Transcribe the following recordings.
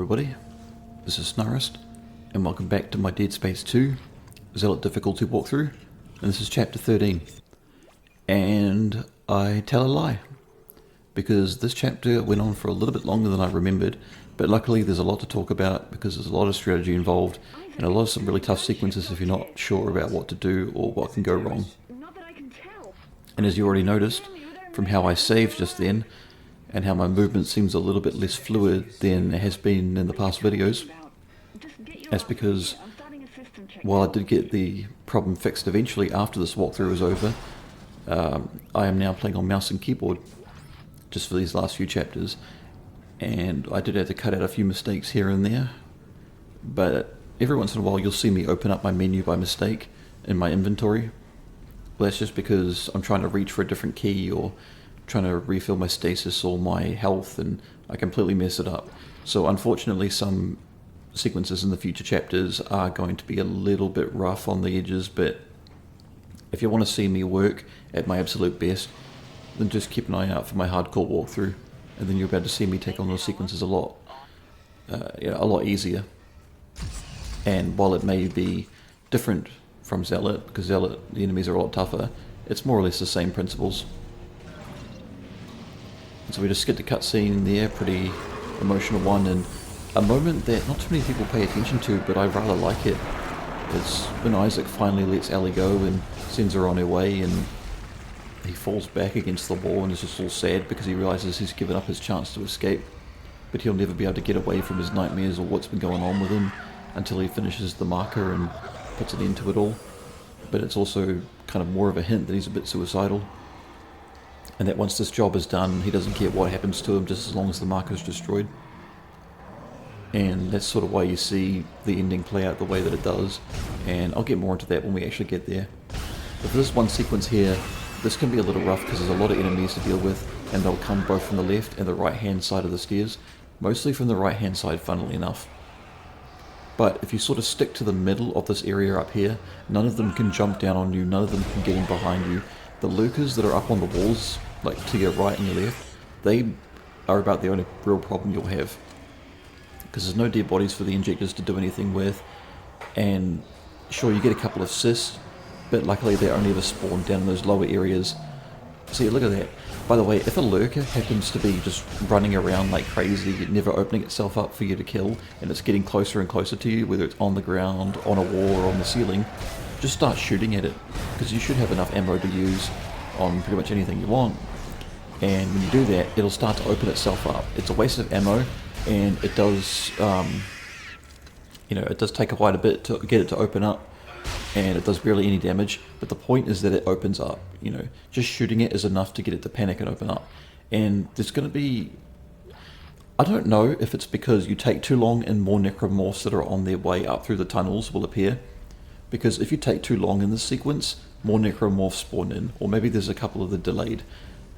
everybody, this is Snarist, and welcome back to my Dead Space 2 Zealot difficulty walkthrough, and this is chapter 13. And I tell a lie, because this chapter went on for a little bit longer than I remembered, but luckily there's a lot to talk about because there's a lot of strategy involved, and a lot of some really tough sequences if you're not sure about what to do or what can go wrong. And as you already noticed, from how I saved just then, and how my movement seems a little bit less fluid than it has been in the past videos, that's because while I did get the problem fixed eventually after this walkthrough was over, I am now playing on mouse and keyboard just for these last few chapters, and I did have to cut out a few mistakes here and there, but every once in a while you'll see me open up my menu by mistake in my inventory. Well, that's just because I'm trying to reach for a different key or trying to refill my stasis or my health, and I completely mess it up. So unfortunately some sequences in the future chapters are going to be a little bit rough on the edges, but if you want to see me work at my absolute best, then just keep an eye out for my hardcore walkthrough, and then you're about to see me take on those sequences a lot easier. And while it may be different from Zealot, because Zealot, the enemies are a lot tougher, it's more or less the same principles. And so we just skip the cutscene there, pretty emotional one, and a moment that not too many people pay attention to, but I rather like it. It's when Isaac finally lets Ellie go and sends her on her way, and he falls back against the wall and is just all sad because he realises he's given up his chance to escape, but he'll never be able to get away from his nightmares or what's been going on with him until he finishes the marker and puts an end to it all. But it's also kind of more of a hint that he's a bit suicidal, and that once this job is done, he doesn't care what happens to him just as long as the marker is destroyed. And that's sort of why you see the ending play out the way that it does, and I'll get more into that when we actually get there. But for this one sequence here, this can be a little rough because there's a lot of enemies to deal with, and they'll come both from the left and the right hand side of the stairs, mostly from the right hand side, funnily enough. But if you sort of stick to the middle of this area up here, none of them can jump down on you, none of them can get in behind you. The lurkers that are up on the walls, like to your right and your left, they are about the only real problem you'll have, because there's no dead bodies for the injectors to do anything with, and sure, you get a couple of assists, but luckily they only ever spawn down in those lower areas. See, look at that. By the way, if a lurker happens to be just running around like crazy, never opening itself up for you to kill, and it's getting closer and closer to you, whether it's on the ground, on a wall, or on the ceiling, just start shooting at it, because you should have enough ammo to use on pretty much anything you want. And when you do that, it'll start to open itself up. It's a waste of ammo, and it does, it does take quite a bit to get it to open up, and it does barely any damage, but the point is that it opens up. Just shooting it is enough to get it to panic and open up. And there's going to be, I don't know if it's because you take too long and more Necromorphs that are on their way up through the tunnels will appear, because if you take too long in this sequence, more Necromorphs spawn in, or maybe there's a couple of the delayed.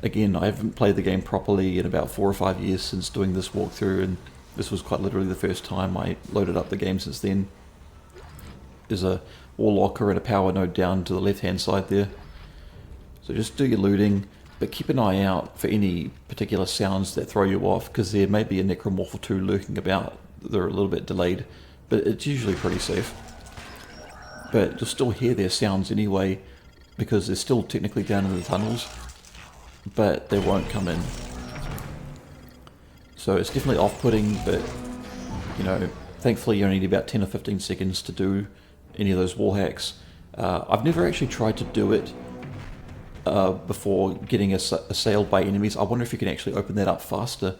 Again, I haven't played the game properly in about 4 or 5 years since doing this walkthrough, and this was quite literally the first time I loaded up the game since then. There's a wall locker and a power node down to the left hand side there. So just do your looting, but keep an eye out for any particular sounds that throw you off, because there may be a Necromorph or two lurking about. They're a little bit delayed, but it's usually pretty safe. But you'll still hear their sounds anyway, because they're still technically down in the tunnels, but they won't come in. So it's definitely off-putting, but thankfully you only need about 10 or 15 seconds to do any of those wall hacks. I've never actually tried to do it before getting assailed by enemies. I wonder if you can actually open that up faster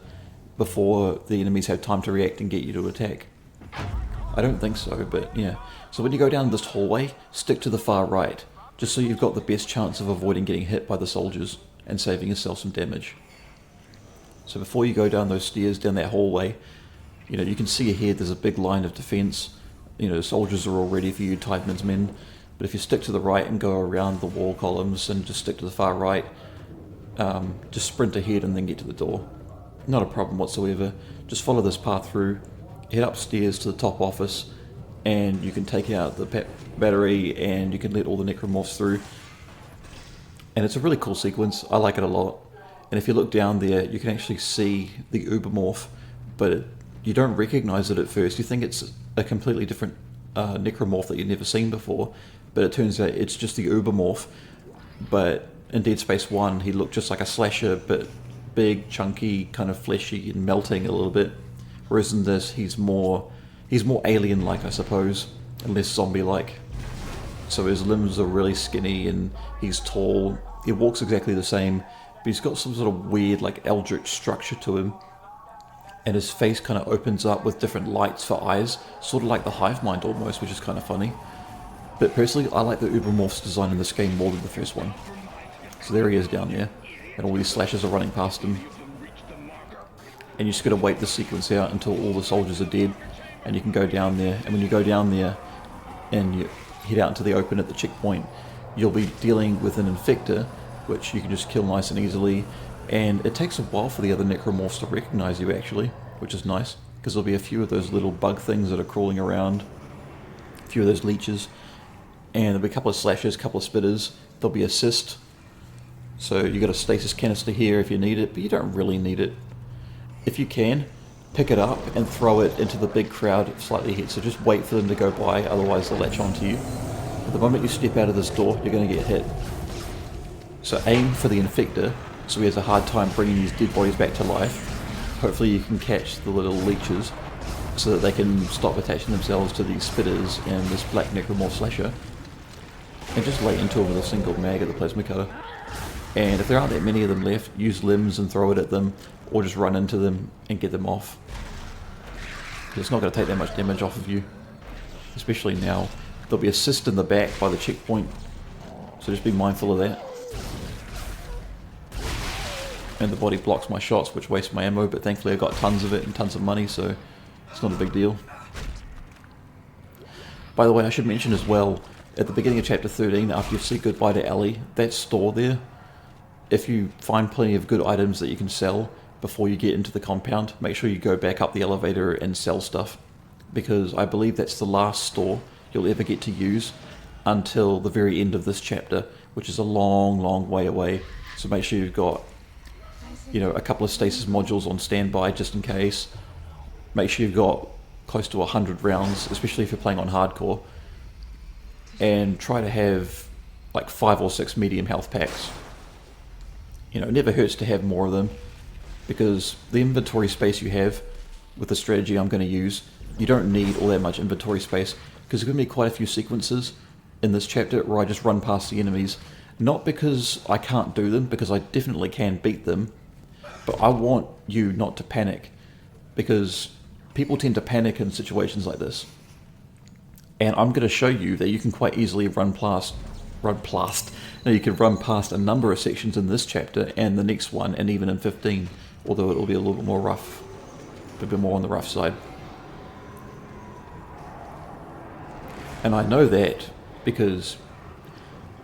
before the enemies have time to react and get you to attack. I don't think so, but yeah. So when you go down this hallway, stick to the far right, just so you've got the best chance of avoiding getting hit by the soldiers and saving yourself some damage. So before you go down those stairs, down that hallway, you can see ahead there's a big line of defense. Soldiers are all ready for you, Tiedemann's men. But if you stick to the right and go around the wall columns and just stick to the far right, just sprint ahead and then get to the door. Not a problem whatsoever. Just follow this path through, head upstairs to the top office, and you can take out the battery and you can let all the Necromorphs through. And it's a really cool sequence. I like it a lot. And if you look down there, you can actually see the Ubermorph, but you don't recognize it at first. You think it's a completely different Necromorph that you've never seen before, but it turns out it's just the Ubermorph. But in Dead Space 1, he looked just like a slasher, but big, chunky, kind of fleshy and melting a little bit. Whereas in this, he's more alien-like, I suppose, and less zombie-like. So his limbs are really skinny, and he's tall. He walks exactly the same, but he's got some sort of weird, like, eldritch structure to him. And his face kind of opens up with different lights for eyes, sort of like the hive mind almost, which is kind of funny. But personally, I like the Ubermorph's design in this game more than the first one. So there he is down there, and all these slashes are running past him. And you just got to wait the sequence out until all the soldiers are dead, and you can go down there. And when you go down there and you head out into the open at the checkpoint, you'll be dealing with an infector, which you can just kill nice and easily. And it takes a while for the other Necromorphs to recognize you, actually, which is nice, because there'll be a few of those little bug things that are crawling around, a few of those leeches, and there'll be a couple of slashes, a couple of spitters. There'll be assist, so you got a stasis canister here if you need it, but you don't really need it. If you can, pick it up and throw it into the big crowd slightly ahead, so just wait for them to go by, otherwise they'll latch onto you. But the moment you step out of this door, you're going to get hit. So aim for the infector, so he has a hard time bringing these dead bodies back to life. Hopefully you can catch the little leeches so that they can stop attaching themselves to these spitters and this black Necromorph slasher. And just lay into them with a single mag of the plasma cutter. And if there aren't that many of them left, use limbs and throw it at them, or just run into them and get them off. It's not going to take that much damage off of you, especially now. There'll be assist in the back by the checkpoint, so just be mindful of that. And the body blocks my shots, which wastes my ammo, but thankfully I got tons of it and tons of money, so it's not a big deal. By the way, I should mention as well, at the beginning of chapter 13, after you've said goodbye to Ellie, that store there, if you find plenty of good items that you can sell before you get into the compound, make sure you go back up the elevator and sell stuff, because I believe that's the last store you'll ever get to use until the very end of this chapter, which is a long, long way away. So make sure you've got, you know, a couple of stasis modules on standby just in case. Make sure you've got close to 100 rounds, especially if you're playing on hardcore, and try to have like 5 or 6 medium health packs. You know, it never hurts to have more of them, because the inventory space you have with the strategy I'm going to use, you don't need all that much inventory space, because there's going to be quite a few sequences in this chapter where I just run past the enemies, not because I can't do them, because I definitely can beat them, but I want you not to panic, because people tend to panic in situations like this. And I'm going to show you that you can quite easily run past a number of sections in this chapter and the next one, and even in 15, although it'll be a little bit more rough, a bit more on the rough side. And I know that because,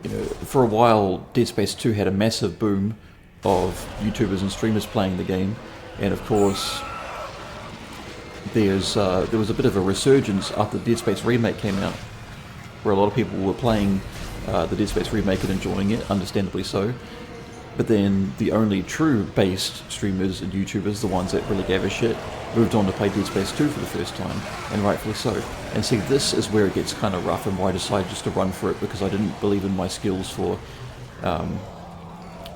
you know, for a while Dead Space 2 had a massive boom of YouTubers and streamers playing the game, and of course there was a bit of a resurgence after the Dead Space remake came out, where a lot of people were playing the Dead Space remake and enjoying it, understandably so. But then the only true based streamers and YouTubers, the ones that really gave a shit, moved on to play Dead Space 2 for the first time, and rightfully so. And see, this is where it gets kind of rough and where I decided just to run for it, because I didn't believe in my skills for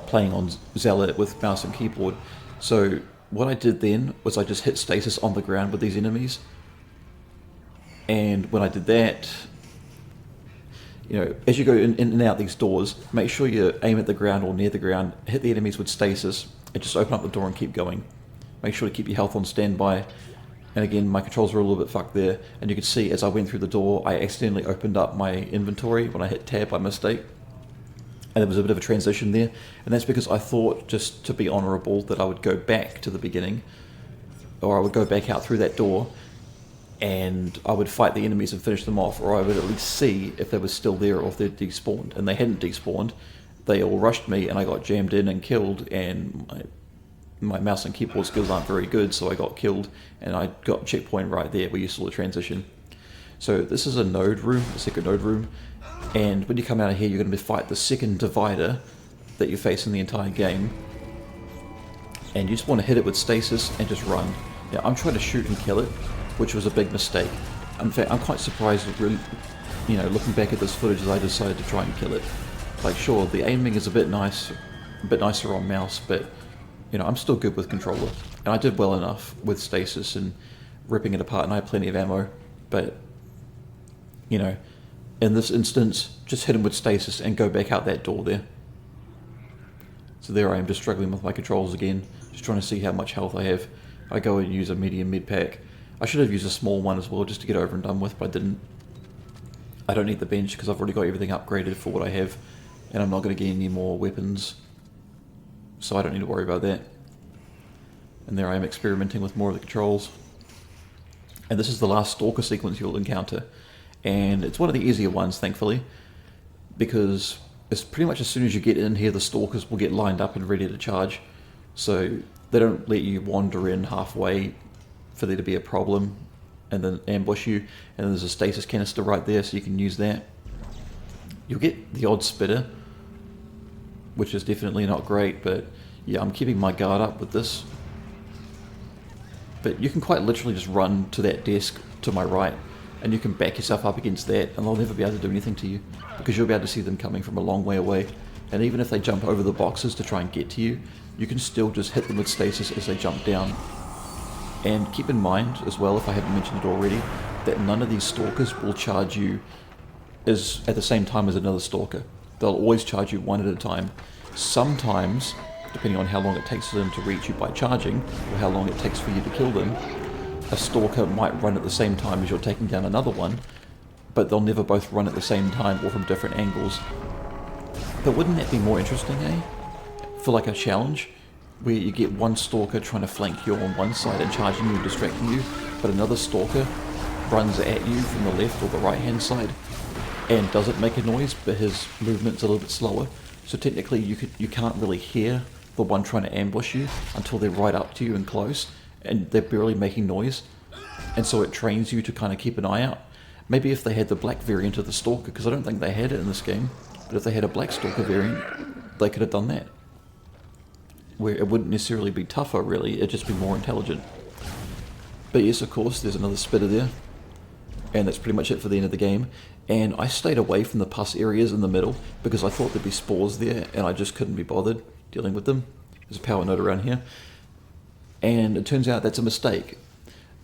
playing on Zealot with mouse and keyboard. So what I did then was I just hit stasis on the ground with these enemies, and when I did that, you know, as you go in and out these doors, make sure you aim at the ground or near the ground, hit the enemies with stasis, and just open up the door and keep going. Make sure to keep your health on standby. And again, my controls were a little bit fucked there, and you could see as I went through the door, I accidentally opened up my inventory when I hit tab by mistake. And there was a bit of a transition there, and that's because I thought, just to be honourable, that I would go back to the beginning, or I would go back out through that door, and I would fight the enemies and finish them off, or I would at least see if they were still there or if they'd despawned. And they hadn't despawned. They all rushed me, and I got jammed in and killed, and my mouse and keyboard skills aren't very good, so I got killed, and I got a checkpoint right there where you saw the transition. So this is a node room, a secret node room, and when you come out of here, you're going to fight the second divider that you face in the entire game, and you just want to hit it with stasis and just run. Yeah, I'm trying to shoot and kill it, which was a big mistake. In fact, I'm quite surprised, really, you know, looking back at this footage, that I decided to try and kill it. Like, sure, the aiming is a bit nicer on mouse, but you know, I'm still good with controller, and I did well enough with stasis and ripping it apart, and I had plenty of ammo. But you know, in this instance, just hit him with stasis and go back out that door there. So there I am, just struggling with my controls again, just trying to see how much health I have. I go and use a medium med pack. I should have used a small one as well, just to get over and done with, but I didn't. I don't need the bench because I've already got everything upgraded for what I have, and I'm not going to get any more weapons, so I don't need to worry about that. And there I am experimenting with more of the controls. And this is the last Stalker sequence you'll encounter, and it's one of the easier ones, thankfully, because it's pretty much as soon as you get in here, the Stalkers will get lined up and ready to charge, so they don't let you wander in halfway for there to be a problem and then ambush you. And there's a stasis canister right there, so you can use that. You'll get the odd spitter, which is definitely not great, but yeah, I'm keeping my guard up with this. But you can quite literally just run to that desk to my right, and you can back yourself up against that, and they'll never be able to do anything to you, because you'll be able to see them coming from a long way away. And even if they jump over the boxes to try and get to you, you can still just hit them with stasis as they jump down. And keep in mind as well, if I haven't mentioned it already, that none of these Stalkers will charge you at the same time as another Stalker. They'll always charge you one at a time. Sometimes, depending on how long it takes for them to reach you by charging, or how long it takes for you to kill them, a Stalker might run at the same time as you're taking down another one, but they'll never both run at the same time or from different angles. But wouldn't that be more interesting, eh? For like a challenge, where you get one Stalker trying to flank you on one side and charging you and distracting you, but another Stalker runs at you from the left or the right hand side and doesn't make a noise, but his movement's a little bit slower. So technically you can't really hear the one trying to ambush you until they're right up to you and close, and they're barely making noise. And so it trains you to kind of keep an eye out. Maybe if they had the black variant of the Stalker, because I don't think they had it in this game, but if they had a black Stalker variant, they could have done that. Where it wouldn't necessarily be tougher, really, it'd just be more intelligent. But yes, of course, there's another spitter there, and that's pretty much it for the end of the game. And I stayed away from the pus areas in the middle because I thought there'd be spores there, and I just couldn't be bothered dealing with them. There's a power node around here, and it turns out that's a mistake.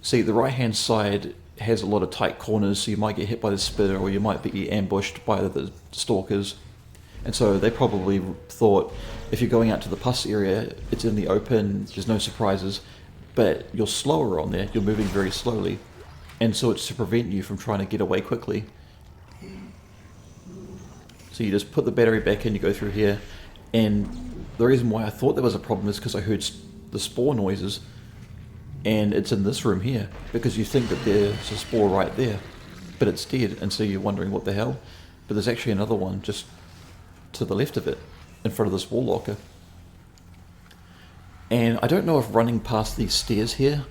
See, the right hand side has a lot of tight corners, so you might get hit by the spitter, or you might be ambushed by the Stalkers. And so they probably thought, if you're going out to the pus area, it's in the open, there's no surprises, but you're slower on there, you're moving very slowly, and so it's to prevent you from trying to get away quickly. So you just put the battery back in, you go through here, and the reason why I thought there was a problem is because I heard the spore noises, and it's in this room here, because you think that there's a spore right there, but it's dead, and so you're wondering what the hell. But there's actually another one just to the left of it, in front of this wall locker. And I don't know if running past these stairs here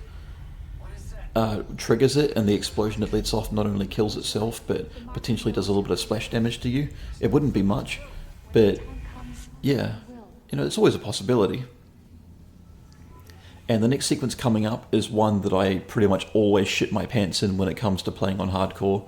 triggers it, and the explosion it lets off not only kills itself, but potentially does a little bit of splash damage to you. It wouldn't be much, but yeah, you know, it's always a possibility. And the next sequence coming up is one that I pretty much always shit my pants in when it comes to playing on hardcore,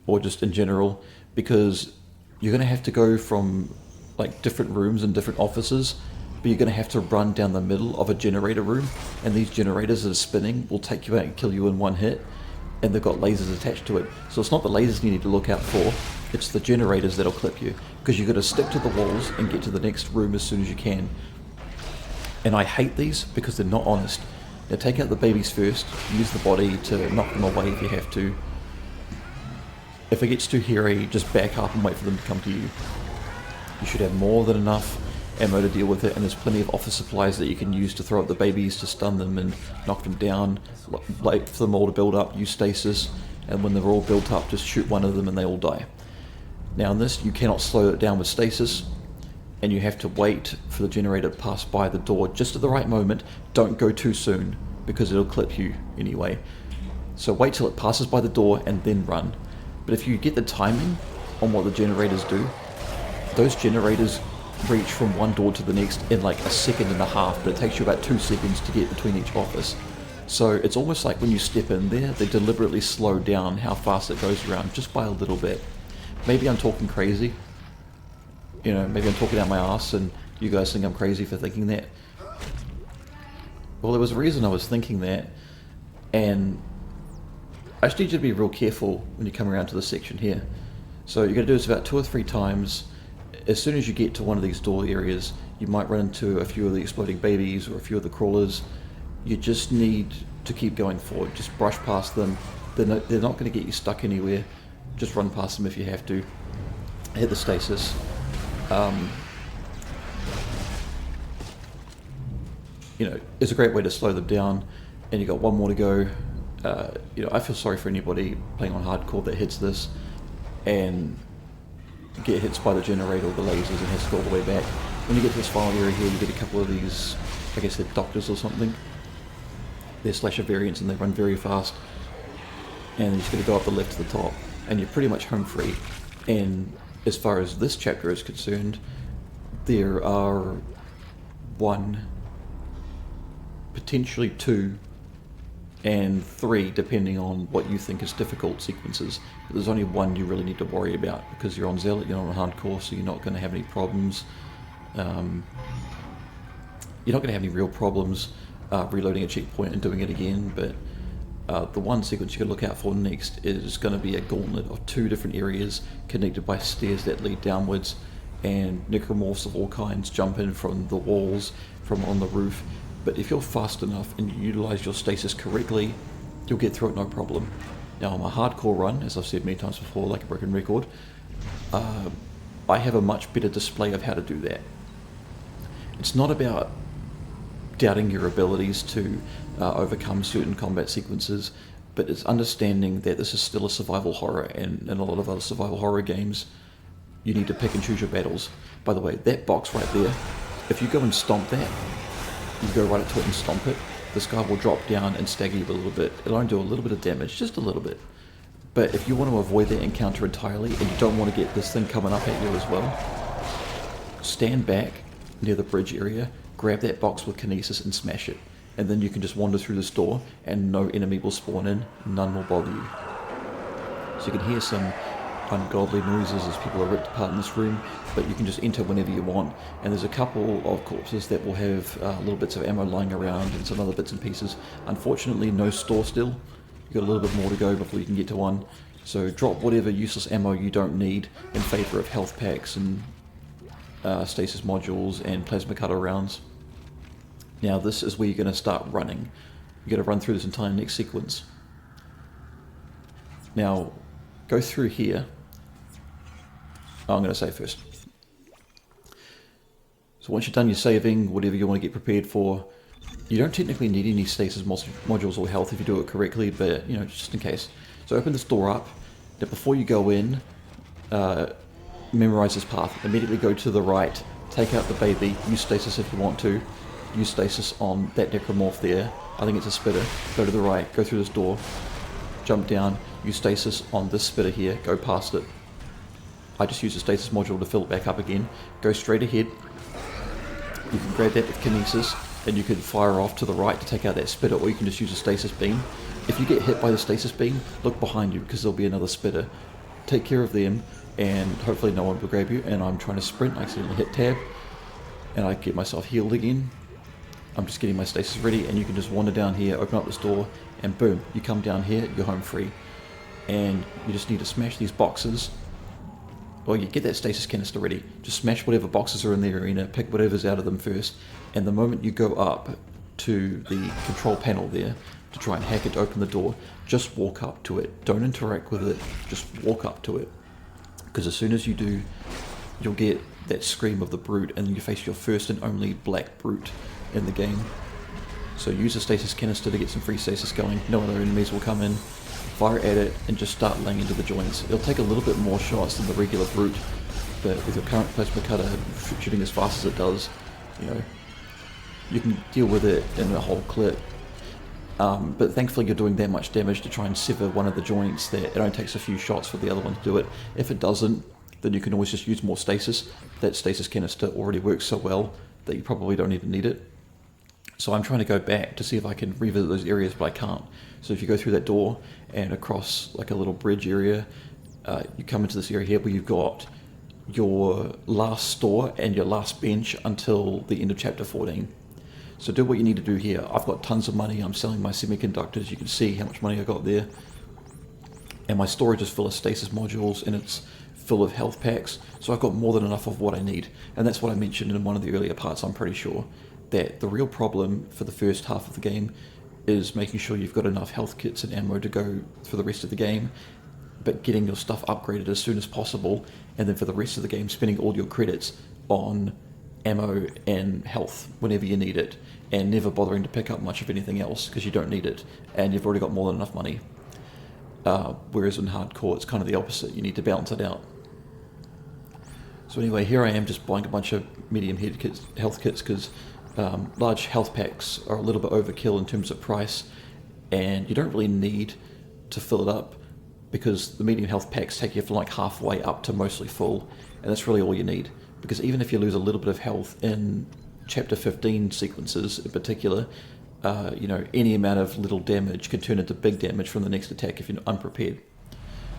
or just in general, because you're going to have to go from like different rooms and different offices, but you're going to have to run down the middle of a generator room, and these generators that are spinning will take you out and kill you in one hit, and they've got lasers attached to it. So it's not the lasers you need to look out for, it's the generators that'll clip you, because you've got to stick to the walls and get to the next room as soon as you can. And I hate these because they're not honest. Now take out the babies first, use the body to knock them away if you have to. If it gets too hairy, just back up and wait for them to come to you. You should have more than enough ammo to deal with it, and there's plenty of office supplies that you can use to throw at the babies to stun them and knock them down, wait for them all to build up, use stasis, and when they're all built up, just shoot one of them and they all die. Now in this, you cannot slow it down with stasis, and you have to wait for the generator to pass by the door just at the right moment. Don't go too soon, because it'll clip you anyway. So wait till it passes by the door and then run. But if you get the timing on what the generators do, those generators reach from one door to the next in like a second and a half, but it takes you about 2 seconds to get between each office. So it's almost like when you step in there, they deliberately slow down how fast it goes around, just by a little bit. Maybe I'm talking crazy. You know, maybe I'm talking out my ass and you guys think I'm crazy for thinking that. Well, there was a reason I was thinking that, and I just need you to be real careful when you come around to this section here. So you're going to do this about 2 or 3 times. As soon as you get to one of these door areas, you might run into a few of the exploding babies or a few of the crawlers. You just need to keep going forward. Just brush past them. They're not going to get you stuck anywhere. Just run past them if you have to. Hit the stasis. You know, it's a great way to slow them down, and you got one more to go. You know, I feel sorry for anybody playing on hardcore that hits this and get hit by the generator or the lasers and has to go all the way back. When you get to this final area here, you get a couple of these, I guess they're doctors or something. They're slasher variants and they run very fast. And you're just going to go up the left to the top, and you're pretty much home free. And as far as this chapter is concerned, there are 1, potentially 2, and 3, depending on what you think is difficult sequences. But there's only 1 you really need to worry about, because you're on Zealot, you're not on hardcore, so you're not going to have any problems. You're not going to have any real problems reloading a checkpoint and doing it again, but the one sequence you can look out for next is going to be a gauntlet of 2 different areas connected by stairs that lead downwards, and necromorphs of all kinds jump in from the walls, from on the roof. But if you're fast enough and you utilize your stasis correctly, you'll get through it no problem. Now, on my hardcore run, as I've said many times before, like a broken record, I have a much better display of how to do that. It's not about doubting your abilities to overcome certain combat sequences, but it's understanding that this is still a survival horror, and in a lot of other survival horror games, you need to pick and choose your battles. By the way, that box right there, if you go and stomp that, you go right up to it and stomp it, this guy will drop down and stagger you a little bit. It'll only do a little bit of damage, just a little bit. But if you want to avoid that encounter entirely, and you don't want to get this thing coming up at you as well, stand back near the bridge area, grab that box with kinesis and smash it. And then you can just wander through this door and no enemy will spawn in, none will bother you. So you can hear some ungodly noises as people are ripped apart in this room, but you can just enter whenever you want. And there's a couple of corpses that will have little bits of ammo lying around and some other bits and pieces. Unfortunately, no store still. You've got a little bit more to go before you can get to one. So drop whatever useless ammo you don't need in favour of health packs and stasis modules and plasma cutter rounds. Now this is where you're going to start running. You're going to run through this entire next sequence. Now, go through here. I'm going to save first. So once you've done your saving, whatever you want to get prepared for, you don't technically need any stasis modules or health if you do it correctly, but you know, just in case. So open this door up. Now before you go in, memorize this path. Immediately go to the right, take out the baby, use stasis if you want to. Use stasis on that necromorph there. I think it's a spitter. Go to the right, go through this door, jump down, use stasis on this spitter here, go past it. I just use the stasis module to fill it back up again. Go straight ahead. You can grab that with kinesis and you can fire off to the right to take out that spitter, or you can just use a stasis beam. If you get hit by the stasis beam, look behind you because there'll be another spitter. Take care of them and hopefully no one will grab you. And I'm trying to sprint, I accidentally hit tab and I get myself healed again. I'm just getting my stasis ready, and you can just wander down here, open up this door, and boom, you come down here, you're home free. And you just need to smash these boxes. Well, you get that stasis canister ready. Just smash whatever boxes are in the arena, pick whatever's out of them first, and the moment you go up to the control panel there to try and hack it to open the door, just walk up to it. Don't interact with it, just walk up to it. Because as soon as you do, you'll get that scream of the brute, and you face your first and only black brute in the game. So use a stasis canister to get some free stasis going. No other enemies will come in. Fire at it and just start laying into the joints. It'll take a little bit more shots than the regular brute, but with your current plasma cutter shooting as fast as it does, you know, you can deal with it in a whole clip. But thankfully you're doing that much damage to try and sever one of the joints that it only takes a few shots for the other one to do it. If it doesn't, then you can always just use more stasis. That stasis canister already works so well that you probably don't even need it. So I'm trying to go back to see if I can revisit those areas, but I can't. So if you go through that door and across like a little bridge area, you come into this area here where you've got your last store and your last bench until the end of chapter 14. So do what you need to do here. I've got tons of money. I'm selling my semiconductors. You can see how much money I got there. And my storage is full of stasis modules and it's full of health packs. So I've got more than enough of what I need. And that's what I mentioned in one of the earlier parts, I'm pretty sure. That the real problem for the first half of the game is making sure you've got enough health kits and ammo to go for the rest of the game, but getting your stuff upgraded as soon as possible, and then for the rest of the game spending all your credits on ammo and health whenever you need it, and never bothering to pick up much of anything else because you don't need it, and you've already got more than enough money. Whereas in hardcore it's kind of the opposite, you need to balance it out. So anyway, here I am just buying a bunch of medium health kits because large health packs are a little bit overkill in terms of price, and you don't really need to fill it up because the medium health packs take you from like halfway up to mostly full, and that's really all you need. Because even if you lose a little bit of health in chapter 15 sequences in particular, any amount of little damage can turn into big damage from the next attack if you're unprepared.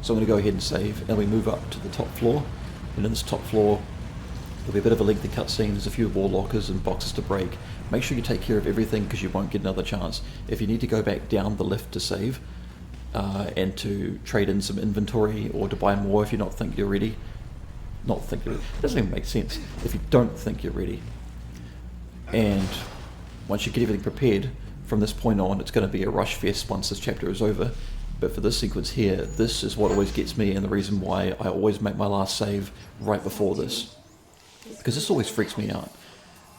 So I'm going to go ahead and save, and we move up to the top floor, and in this top floor there'll be a bit of a lengthy cutscene. There's a few wall lockers and boxes to break. Make sure you take care of everything because you won't get another chance. If you need to go back down the lift to save, and to trade in some inventory or to buy more if you don't think you're ready. It doesn't even make sense if you don't think you're ready. And once you get everything prepared, from this point on it's going to be a rush fest once this chapter is over. But for this sequence here, this is what always gets me, and the reason why I always make my last save right before this. Because this always freaks me out.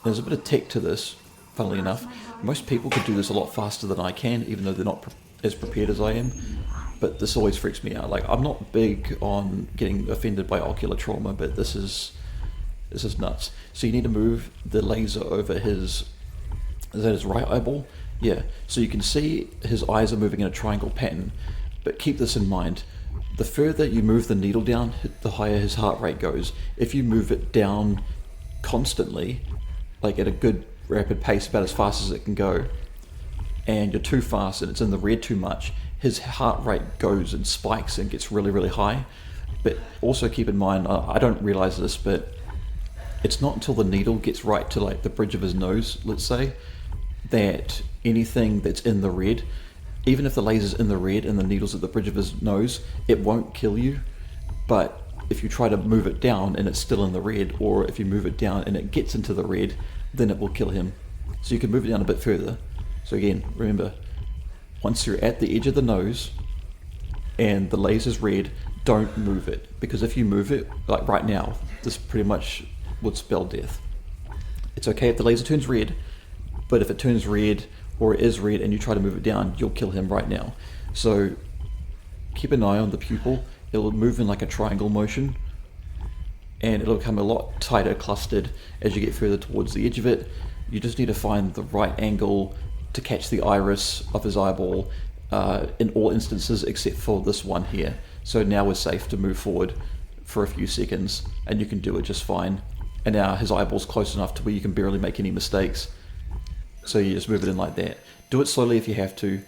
There's a bit of tech to this, funnily enough. Most people could do this a lot faster than I can, even though they're not as prepared as I am. But this always freaks me out. Like, I'm not big on getting offended by ocular trauma, but this is nuts. So you need to move the laser over his... Is that his right eyeball? Yeah. So you can see his eyes are moving in a triangle pattern. But keep this in mind. The further you move the needle down, the higher his heart rate goes. If you move it down constantly, like at a good rapid pace, about as fast as it can go, and you're too fast and it's in the red too much, his heart rate goes and spikes and gets really, really high. But also keep in mind, I don't realize this, but it's not until the needle gets right to like the bridge of his nose, let's say, that anything that's in the red, even if the laser's in the red and the needle's at the bridge of his nose, it won't kill you. But if you try to move it down and it's still in the red, or if you move it down and it gets into the red, then it will kill him. So you can move it down a bit further. So again, remember, once you're at the edge of the nose and the laser's red, don't move it. Because if you move it, like right now, this pretty much would spell death. It's okay if the laser turns red, but if it turns red or it is red and you try to move it down, you'll kill him right now. So keep an eye on the pupil. It'll move in like a triangle motion, and it'll become a lot tighter clustered as you get further towards the edge of it. You just need to find the right angle to catch the iris of his eyeball in all instances except for this one here. So now we're safe to move forward for a few seconds, and you can do it just fine. And now his eyeball's close enough to where you can barely make any mistakes. So you just move it in like that. Do it slowly if you have to,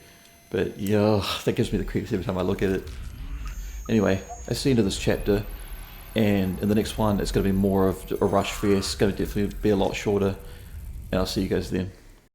but yeah, that gives me the creeps every time I look at it. Anyway, that's the end of this chapter, and in the next one it's going to be more of a rush fest. It's going to definitely be a lot shorter, and I'll see you guys then.